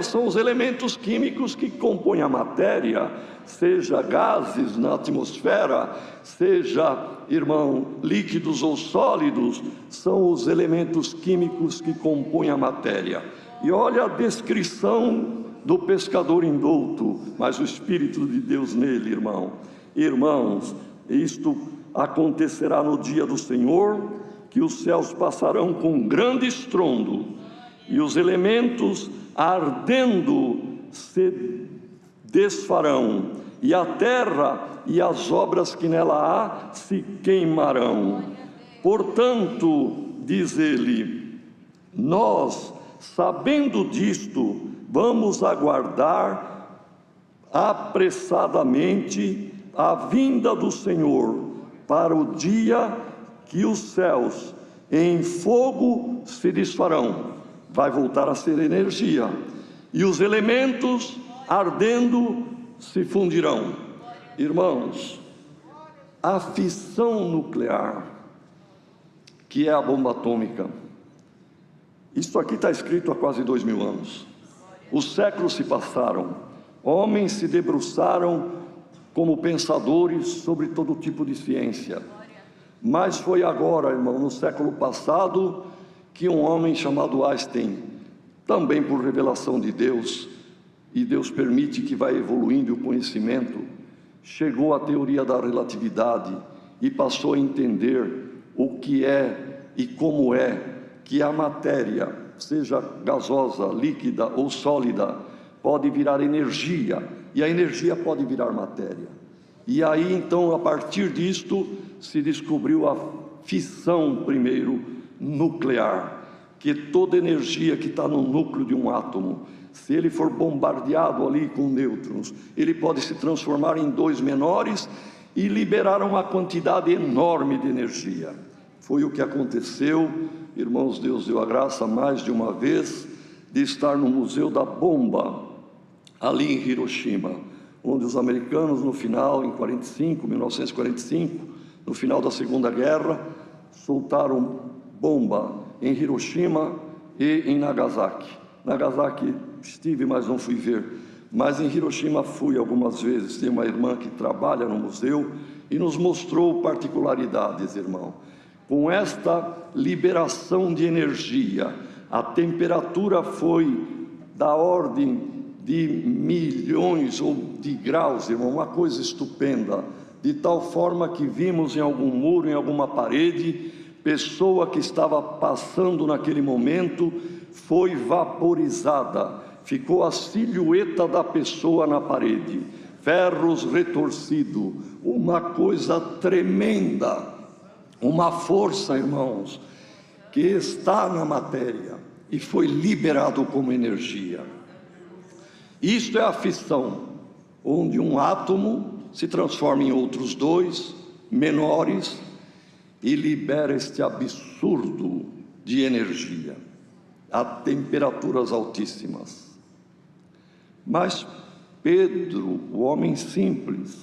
São os elementos químicos que compõem a matéria, seja gases na atmosfera, seja, irmão, líquidos ou sólidos, são os elementos químicos que compõem a matéria. E olha a descrição do pescador indouto, mas o Espírito de Deus nele, irmão. Irmãos, isto acontecerá no dia do Senhor, que os céus passarão com grande estrondo, e os elementos ardendo se desfarão, e a terra e as obras que nela há se queimarão. Portanto, diz ele, nós, sabendo disto, vamos aguardar apressadamente a vinda do Senhor, para o dia que os céus em fogo se desfarão. Vai voltar a ser energia, e os elementos ardendo se fundirão. Irmãos, a fissão nuclear, que é a bomba atômica, isso aqui está escrito há quase 2000 anos. Os séculos se passaram, homens se debruçaram como pensadores sobre todo tipo de ciência, mas foi agora, irmão, no século passado, que um homem chamado Einstein, também por revelação de Deus, e Deus permite que vá evoluindo o conhecimento, chegou à teoria da relatividade e passou a entender o que é e como é que a matéria, seja gasosa, líquida ou sólida, pode virar energia, e a energia pode virar matéria. E aí então, a partir disto, se descobriu a fissão primeiro nuclear, que toda energia que está no núcleo de um átomo, se ele for bombardeado ali com nêutrons, ele pode se transformar em dois menores e liberar uma quantidade enorme de energia. Foi o que aconteceu, irmãos, Deus deu a graça mais de uma vez de estar no Museu da Bomba, ali em Hiroshima, onde os americanos no final, em 1945, no final da Segunda Guerra, soltaram bomba em Hiroshima e em Nagasaki. Nagasaki estive, mas não fui ver. Mas em Hiroshima fui algumas vezes. Tem uma irmã que trabalha no museu e nos mostrou particularidades, irmão. Com esta liberação de energia, a temperatura foi da ordem de milhões ou de graus, irmão, uma coisa estupenda, de tal forma que vimos em algum muro, em alguma parede, pessoa que estava passando naquele momento foi vaporizada, ficou a silhueta da pessoa na parede, ferros retorcidos, uma coisa tremenda, uma força, irmãos, que está na matéria e foi liberado como energia. Isto é a fissão, onde um átomo se transforma em outros dois menores e libera este absurdo de energia a temperaturas altíssimas. Mas Pedro, o homem simples,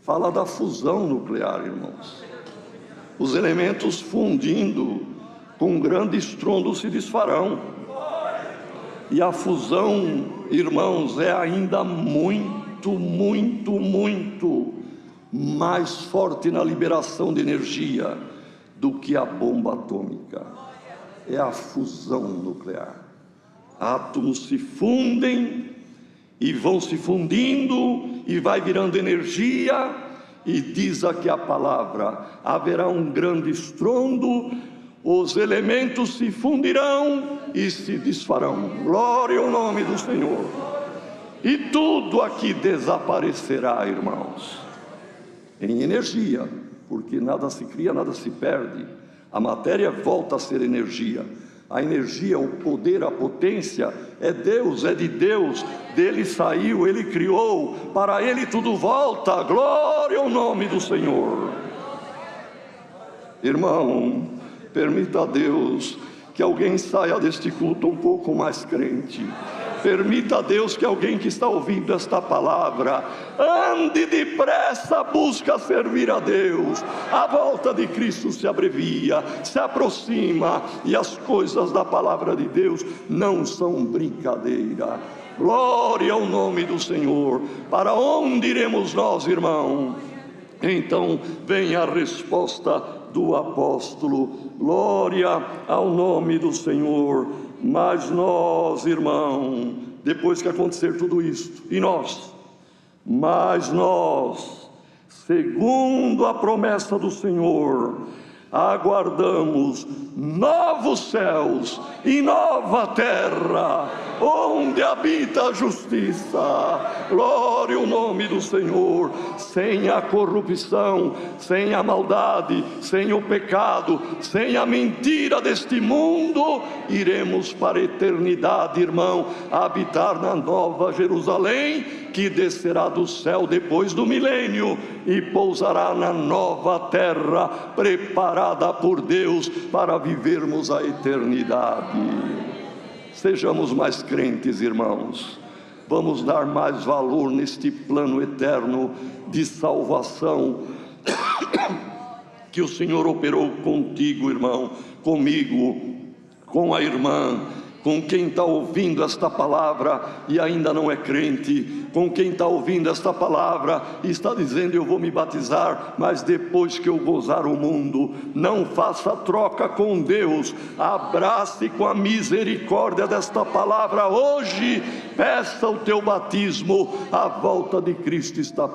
fala da fusão nuclear, irmãos. Os elementos fundindo com grande estrondo se desfarão. E a fusão, irmãos, é ainda muito mais forte na liberação de energia do que a bomba atômica. É a fusão nuclear. Átomos se fundem e vão se fundindo e vai virando energia, e diz aqui a palavra: haverá um grande estrondo, os elementos se fundirão e se desfarão. Glória ao nome do Senhor. E tudo aqui desaparecerá, irmãos, em energia, porque nada se cria, nada se perde. A matéria volta a ser energia. A energia, o poder, a potência é Deus, é de Deus, dele saiu, ele criou, para ele tudo volta. Glória ao nome do Senhor. Irmão, permita a Deus que alguém saia deste culto um pouco mais crente. Permita a Deus que alguém que está ouvindo esta palavra ande depressa, busca servir a Deus. A volta de Cristo se abrevia, se aproxima, e as coisas da palavra de Deus não são brincadeira. Glória ao nome do Senhor. Para onde iremos nós, irmão? Então vem a resposta do apóstolo. Glória ao nome do Senhor. Mas nós, irmão, depois que acontecer tudo isto, mas nós, segundo a promessa do Senhor, aguardamos novos céus e nova terra, onde habita a justiça. Glória ao nome do Senhor. Sem a corrupção, sem a maldade, sem o pecado, sem a mentira deste mundo, iremos para a eternidade, irmão, habitar na nova Jerusalém, que descerá do céu depois do milênio e pousará na nova terra preparada por Deus para vivermos a eternidade. Sejamos mais crentes, irmãos. Vamos dar mais valor neste plano eterno de salvação que o Senhor operou contigo, irmão, comigo, com a irmã, com quem está ouvindo esta palavra e ainda não é crente, com quem está ouvindo esta palavra e está dizendo: eu vou me batizar, mas depois que eu gozar o mundo. Não faça troca com Deus, abrace com a misericórdia desta palavra hoje, peça o teu batismo. A volta de Cristo está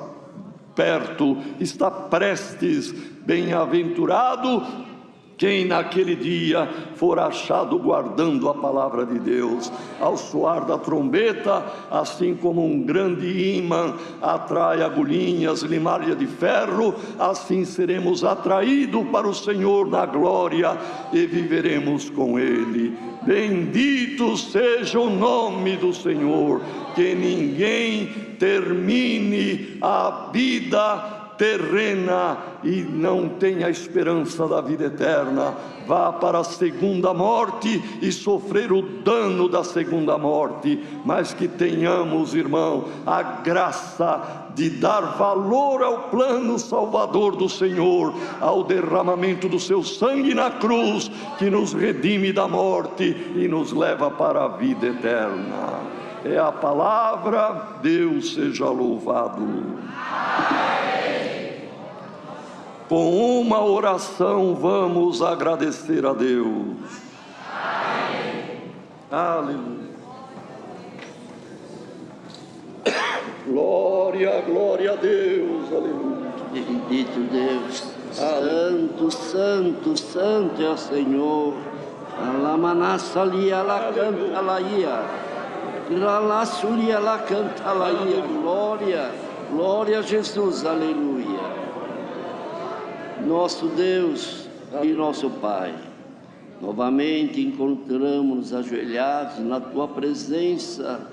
perto, está prestes. Bem-aventurado quem naquele dia for achado guardando a palavra de Deus. Ao soar da trombeta, assim como um grande ímã atrai agulhinhas, limalha de ferro, assim seremos atraídos para o Senhor na glória e viveremos com Ele. Bendito seja o nome do Senhor. Que ninguém termine a vida terrena e não tem a esperança da vida eterna, vá para a segunda morte e sofrer o dano da segunda morte, mas que tenhamos, irmão, a graça de dar valor ao plano salvador do Senhor, ao derramamento do seu sangue na cruz, que nos redime da morte e nos leva para a vida eterna. É a palavra, Deus seja louvado. Com uma oração vamos agradecer a Deus. Aleluia. Glória, glória a Deus, aleluia. Bendito Deus, santo, santo, santo é o Senhor. Alamanassa ali, ela canta, ela ia. Gralaçuri, ela canta, ela ia. Glória, glória a Jesus, aleluia. Nosso Deus e nosso Pai, novamente encontramos-nos ajoelhados na Tua presença,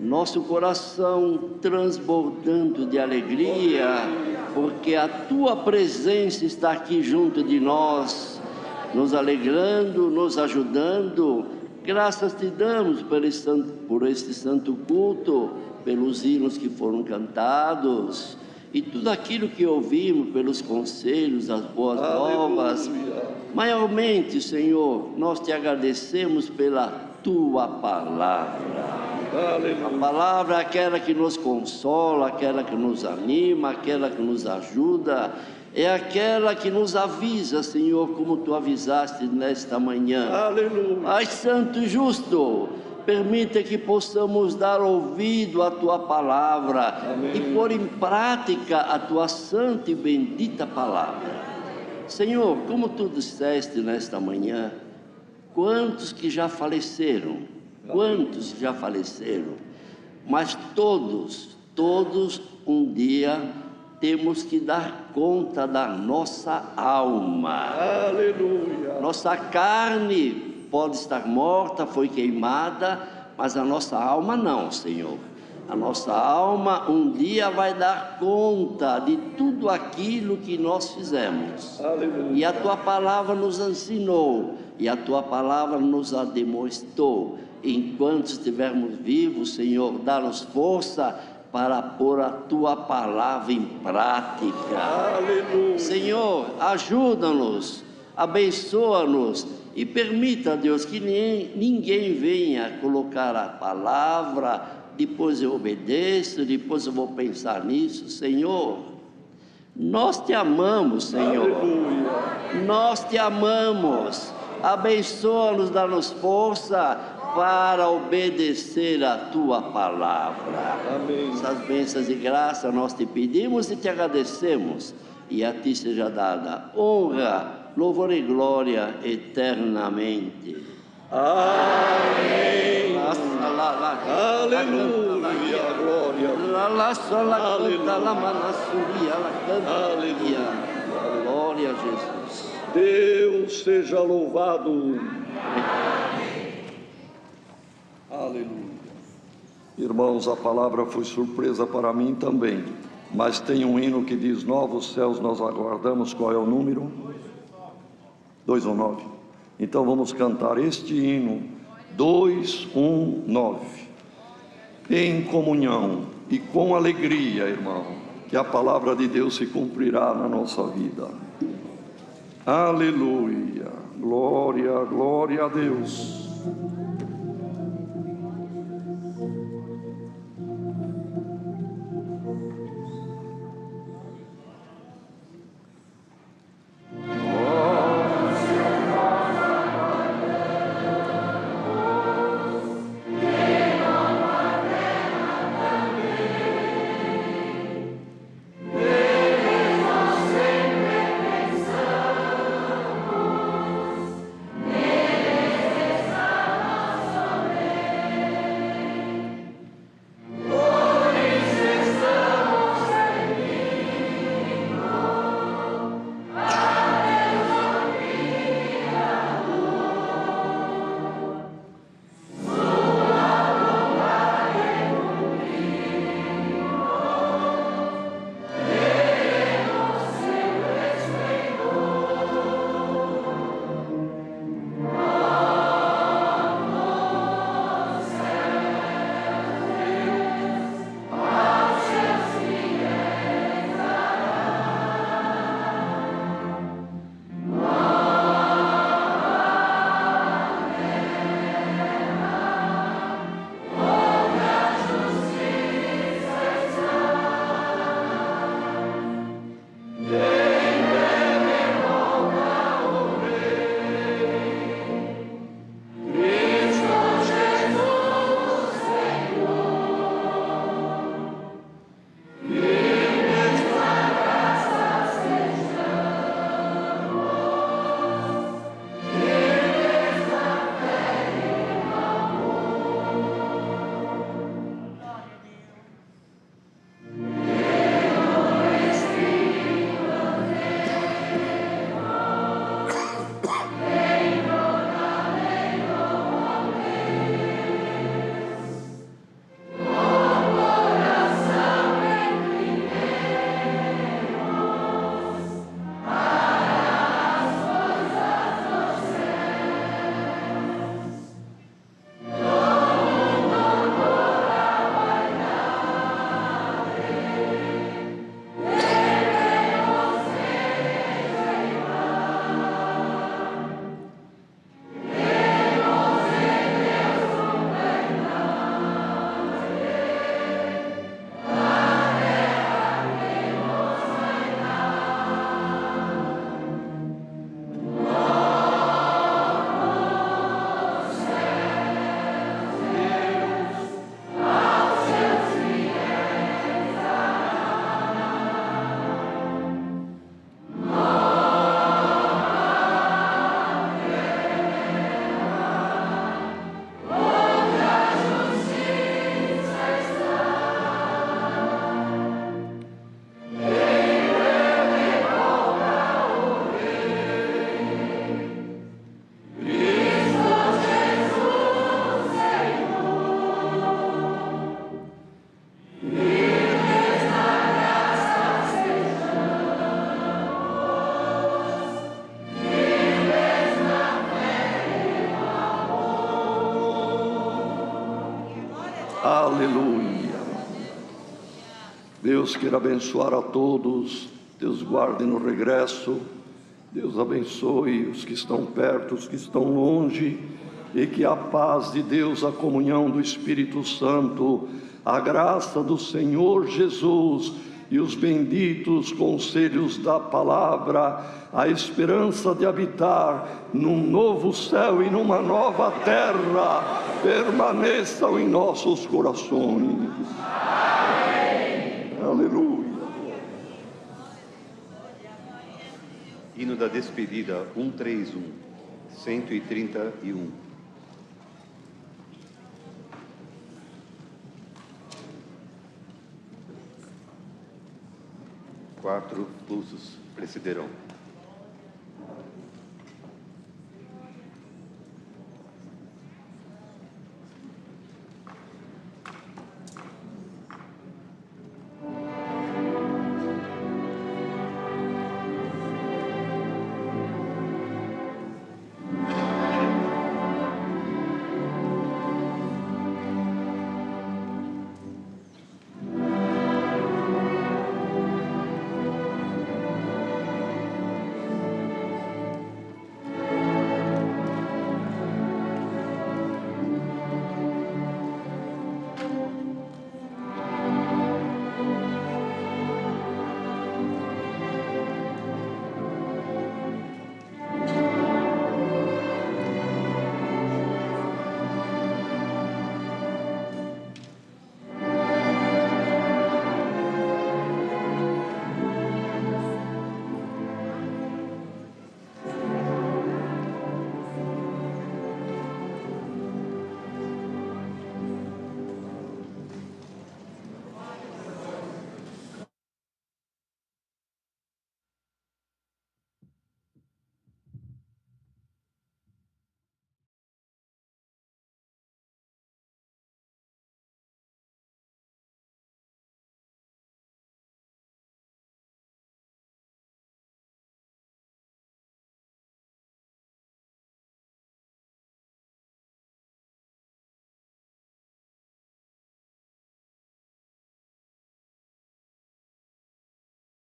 nosso coração transbordando de alegria, porque a Tua presença está aqui junto de nós, nos alegrando, nos ajudando. Graças te damos por este santo culto, pelos hinos que foram cantados e tudo aquilo que ouvimos, pelos conselhos, as boas novas. Maiormente, Senhor, nós te agradecemos pela Tua palavra. A palavra é aquela que nos consola, aquela que nos anima, aquela que nos ajuda, é aquela que nos avisa, Senhor, como Tu avisaste nesta manhã. Aleluia. Ai, Santo e Justo, permita que possamos dar ouvido à Tua palavra. Amém. E pôr em prática a Tua santa e bendita palavra. Senhor, como Tu disseste nesta manhã, quantos que já faleceram, quantos já faleceram, mas todos um dia temos que dar conta da nossa alma. Aleluia. Nossa carne pode estar morta, foi queimada, mas a nossa alma não, Senhor. A nossa alma um dia vai dar conta de tudo aquilo que nós fizemos. Aleluia. E a Tua palavra nos ensinou, e a Tua palavra nos a demonstrou. Enquanto estivermos vivos, Senhor, dá-nos força para pôr a Tua palavra em prática. Aleluia. Senhor, ajuda-nos, abençoa-nos e permita, Deus, que ninguém venha colocar a palavra, depois eu obedeço, depois eu vou pensar nisso. Senhor, nós te amamos, Senhor. Aleluia. Nós te amamos. Abençoa-nos, dá-nos força para obedecer a Tua palavra. Amém. Essas bênçãos e graças nós te pedimos e te agradecemos. E a Ti seja dada honra, louvor e glória eternamente. Amém. Aleluia, glória. Aleluia. Glória a Jesus. Deus seja louvado. Aleluia. Irmãos, a palavra foi surpresa para mim também, mas tem um hino que diz: novos céus nós aguardamos. Qual é o número? 219. Então vamos cantar este hino 219 em comunhão e com alegria, irmão, que a palavra de Deus se cumprirá na nossa vida. Aleluia, glória, glória a Deus. Aleluia. Deus queira abençoar a todos, Deus guarde no regresso, Deus abençoe os que estão perto, os que estão longe, e que a paz de Deus, a comunhão do Espírito Santo, a graça do Senhor Jesus e os benditos conselhos da palavra, a esperança de habitar num novo céu e numa nova terra, permaneçam em nossos corações. Amém. Aleluia. Hino da despedida 131, 131. Quatro pulsos precederão.